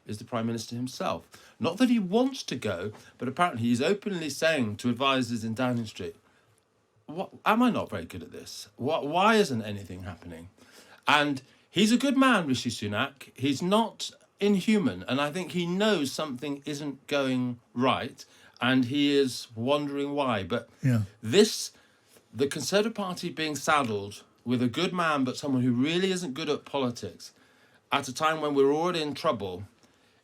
is the Prime Minister himself. Not that he wants to go, but apparently he's openly saying to advisors in Downing Street, am I not very good at this? Why isn't anything happening? And he's a good man, Rishi Sunak. He's not inhuman, and I think he knows something isn't going right, and he is wondering why. But the Conservative Party being saddled with a good man, but someone who really isn't good at politics, at a time when we're already in trouble,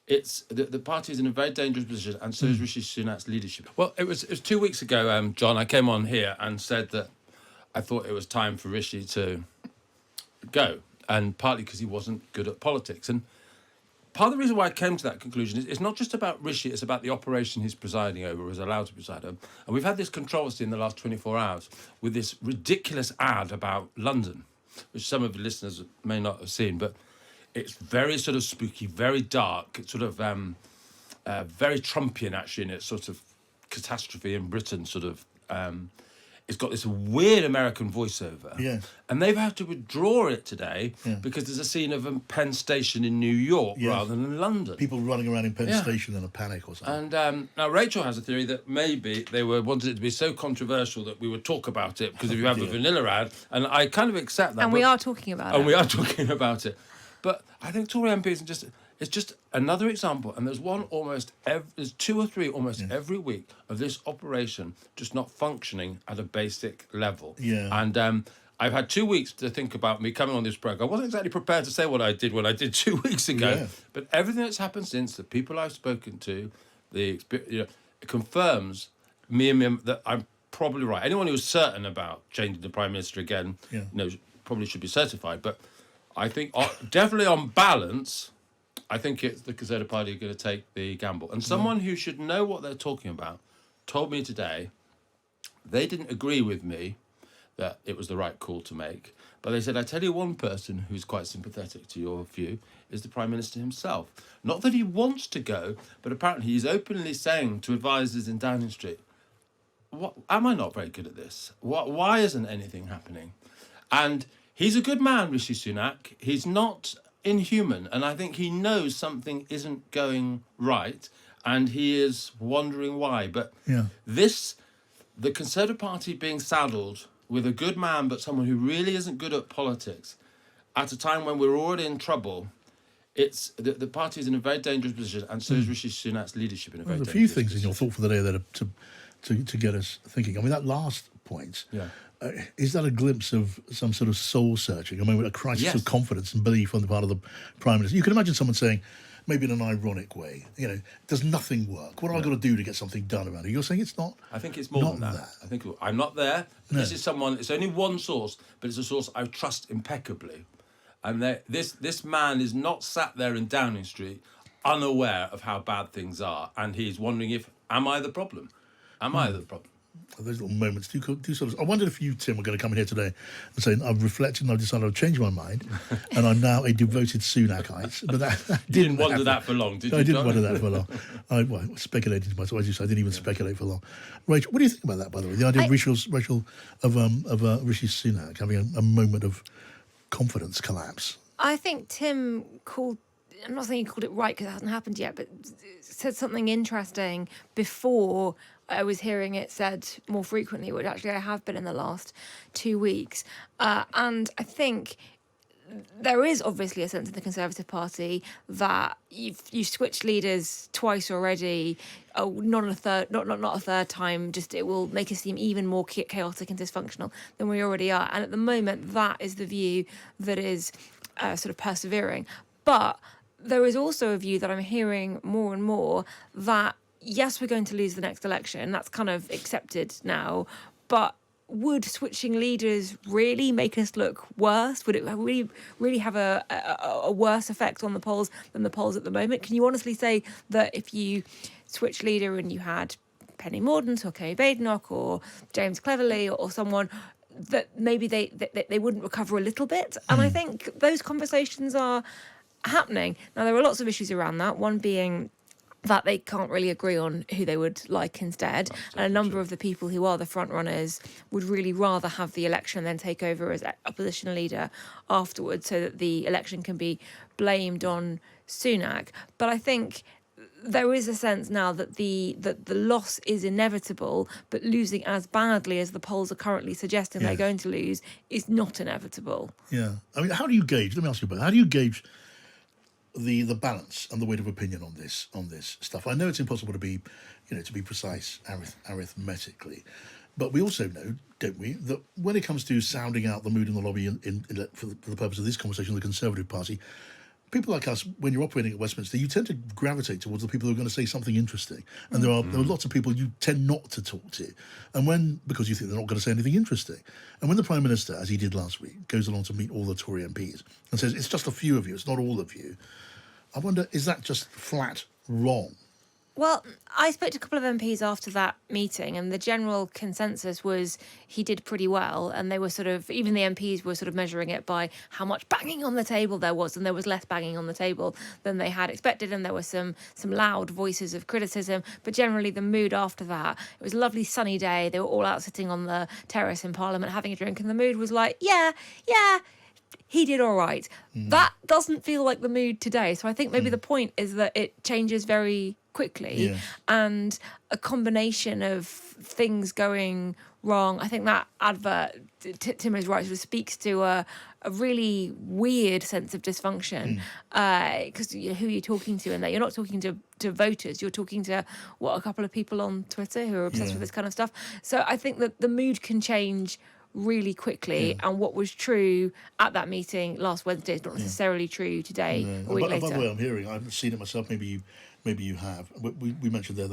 it's the party is in a very dangerous position, and so is Rishi Sunak's leadership. Well, it was 2 weeks ago, John, I came on here and said that I thought it was time for Rishi to go, and partly because he wasn't good at politics. And part of the reason why I came to that conclusion is it's not just about Rishi, it's about the operation he's presiding over, or is allowed to preside over. And we've had this controversy in the last 24 hours with this ridiculous ad about London, which some of the listeners may not have seen, but it's very sort of spooky, very dark. It's sort of very Trumpian, actually, in its sort of catastrophe in Britain, sort of. It's got this weird American voiceover. Yeah. And they've had to withdraw it today because there's a scene of a Penn Station in New York rather than in London. People running around in Penn Station in a panic or something. And now Rachel has a theory that maybe they wanted it to be so controversial that we would talk about it, because if you have a vanilla ad, and I kind of accept that. And we are talking about it. And we are talking about it. But I think Tory MPs it's just another example, and there's there's two or three almost every week of this operation just not functioning at a basic level. Yeah. And I've had 2 weeks to think about me coming on this program. I wasn't exactly prepared to say what I did when I did 2 weeks ago, but everything that's happened since, the people I've spoken to, it confirms me that I'm probably right. Anyone who's certain about changing the Prime Minister again, probably should be certified. But I think definitely on balance, I think it's the Conservative Party are going to take the gamble. And someone who should know what they're talking about told me today they didn't agree with me that it was the right call to make. But they said, I tell you, one person who's quite sympathetic to your view is the Prime Minister himself. Not that he wants to go, but apparently he's openly saying to advisors in Downing Street, am I not very good at this? Why isn't anything happening? And he's a good man, Rishi Sunak. He's not inhuman, and I think he knows something isn't going right, and he is wondering why. But the Conservative Party being saddled with a good man, but someone who really isn't good at politics, at a time when we're already in trouble, it's the party is in a very dangerous position, and so is Rishi Sunak's leadership in a very dangerous position. There's a few things in your thought for the day that to get us thinking. I mean, that last point. Yeah. Is that a glimpse of some sort of soul searching? I mean, a crisis of confidence and belief on the part of the Prime Minister. You can imagine someone saying, maybe in an ironic way, does nothing work? What have I got to do to get something done about it? You're saying it's not. I think it's more than that. I think I'm not there. No. This is someone. It's only one source, but it's a source I trust impeccably. And this man is not sat there in Downing Street unaware of how bad things are, and he's wondering am I the problem? Am I the problem? Those little moments do sort of. I wondered if you, Tim, were going to come in here today and say, I've reflected and I've decided I've changed my mind and I'm now a devoted Sunakite. But that didn't wonder that for long, did you? I didn't wonder that for long. I speculated to myself, as you said, I didn't even speculate for long. Rachel, what do you think about that, by the way? The idea of Rishi Sunak having a moment of confidence collapse. I think Tim I'm not saying he called it right because it hasn't happened yet, but said something interesting before I was hearing it said more frequently, which actually I have been in the last 2 weeks. And I think there is obviously a sense in the Conservative Party that you've switched leaders twice already. Not a third time. Just it will make us seem even more chaotic and dysfunctional than we already are. And at the moment, that is the view that is sort of persevering. But there is also a view that I'm hearing more and more that, yes, we're going to lose the next election. That's kind of accepted now. But would switching leaders really make us look worse? Would it really have a worse effect on the polls than the polls at the moment? Can you honestly say that if you switch leader and you had Penny Mordaunt or Kemi Badenoch or James Cleverly or someone, that maybe they wouldn't recover a little bit? And I think those conversations are happening. Now, there are lots of issues around that, one being that they can't really agree on who they would like instead. And a number of the people who are the front runners would really rather have the election and then take over as opposition leader afterwards so that the election can be blamed on Sunak. But I think there is a sense now that the loss is inevitable, but losing as badly as the polls are currently suggesting they're going to lose is not inevitable. Yeah. I mean, how do you gauge, let me ask you about how do you gauge the balance and the weight of opinion on this stuff? I know it's impossible to be precise arithmetically, but we also know, don't we, that when it comes to sounding out the mood in the lobby for the purpose of this conversation, the Conservative Party, people like us, when you're operating at Westminster, you tend to gravitate towards the people who are going to say something interesting. And there are lots of people you tend not to talk to. And because you think they're not going to say anything interesting. And when the Prime Minister, as he did last week, goes along to meet all the Tory MPs and says, it's just a few of you, it's not all of you, I wonder, is that just flat wrong? Well, I spoke to a couple of MPs after that meeting, and the general consensus was he did pretty well. And they were even the MPs were measuring it by how much banging on the table there was, and there was less banging on the table than they had expected. And there were some loud voices of criticism, but generally the mood after that, it was a lovely sunny day. They were all out sitting on the terrace in Parliament having a drink, and the mood was like, yeah, he did all right. That doesn't feel like the mood today. So I think maybe the point is that it changes very quickly, and a combination of things going wrong. I think that advert, Tim is right, speaks to a really weird sense of dysfunction, because who are you talking to in there? You're not talking to voters, you're talking to a couple of people on Twitter who are obsessed with this kind of stuff. So I think that the mood can change really quickly, and what was true at that meeting last Wednesday is not necessarily true today, a week later. By the way, I'm hearing, I haven't seen it myself, maybe you have. We mentioned there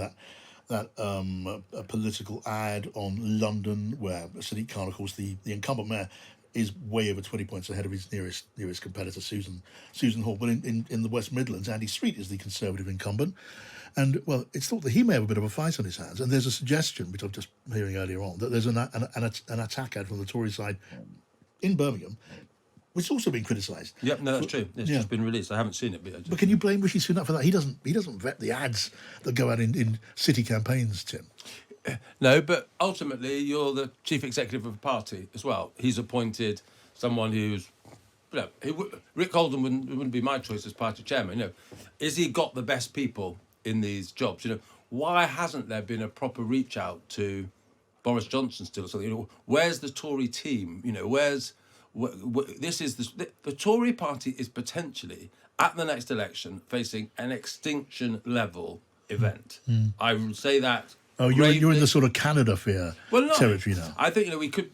that a political ad on London where Sadiq Khan, of course, the incumbent mayor, is way over 20 points ahead of his nearest competitor, Susan Hall. But in the West Midlands, Andy Street is the Conservative incumbent. And, well, it's thought that he may have a bit of a fight on his hands. And there's a suggestion, which I've just hearing earlier on, that there's an attack ad from the Tory side in Birmingham, which has also been criticised. Yep, no, that's true. It's just been released. I haven't seen it. But can you blame Rishi Sunak for that? He doesn't vet the ads that go out in city campaigns, Tim. No, but ultimately you're the chief executive of a party as well. He's appointed someone who's, Rick Holden wouldn't be my choice as party chairman. Is he got the best people in these jobs? Why hasn't there been a proper reach out to Boris Johnson still or something? Where's the Tory team? This is the Tory party is potentially at the next election facing an extinction level event. I will say that. Oh, you're in the sort of Canada fear territory now. I think we could.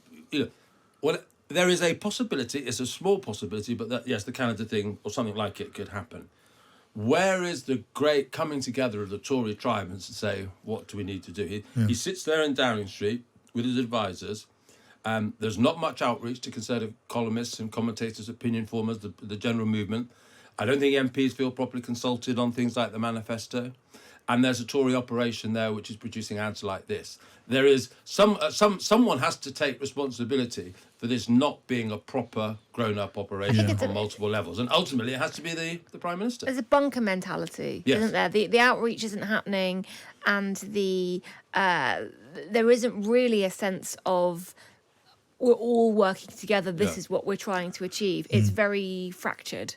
There is a possibility. It's a small possibility, but that the Canada thing or something like it could happen. Where is the great coming together of the Tory tribe and to say, what do we need to do? He sits there in Downing Street with his advisors. There's not much outreach to Conservative columnists and commentators, opinion formers, the general movement. I don't think MPs feel properly consulted on things like the manifesto. And there's a Tory operation there which is producing ads like this. There is someone has to take responsibility for this not being a proper grown-up operation on multiple levels, and ultimately it has to be the Prime Minister. There's a bunker mentality, isn't there? The outreach isn't happening, and there isn't really a sense of we're all working together. This is what we're trying to achieve. It's very fractured.